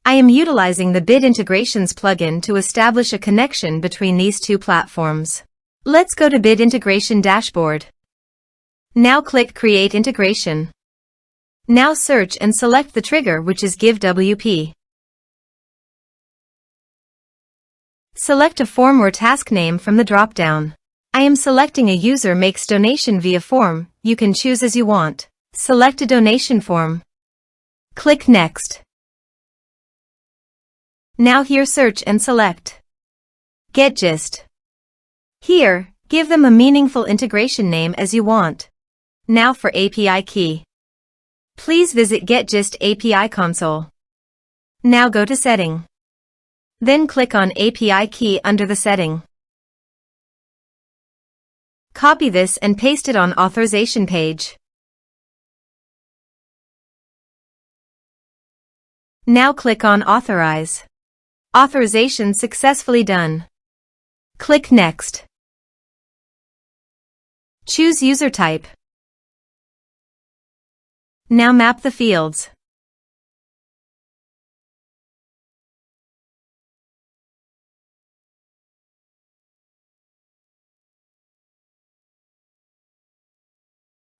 I am utilizing the Bid Integrations plugin to establish a connection between these two platforms. Let's go to Bid Integration Dashboard. Now click Create Integration. Now search and select the trigger, which is GiveWP. Select a form or task name from the drop-down. I am selecting a user makes donation via form. You can choose as you want. Select a donation form. Click Next. Now here search and select GetGist. Here, give them a meaningful integration name as you want. Now for API key. Please visit GetGist API console. Now go to Setting. Then click on API key under the setting. Copy this and paste it on authorization page. Now click on Authorize. Authorization successfully done. Click Next. Choose user type. Now map the fields.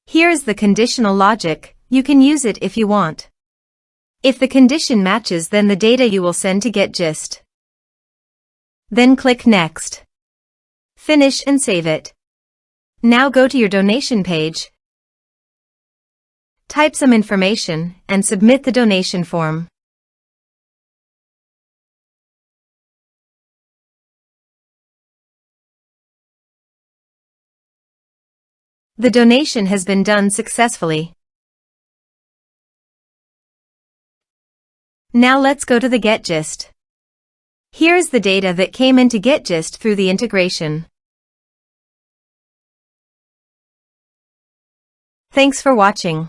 Here is the conditional logic. You can use it if you want. If the condition matches, then the data you will send to GetGist. Then click Next. Finish and save it. Now go to your donation page. Type some information and submit the donation form. The donation has been done successfully. Now let's go to the GetGist. Here is the data that came into GetGist through the integration. Thanks for watching.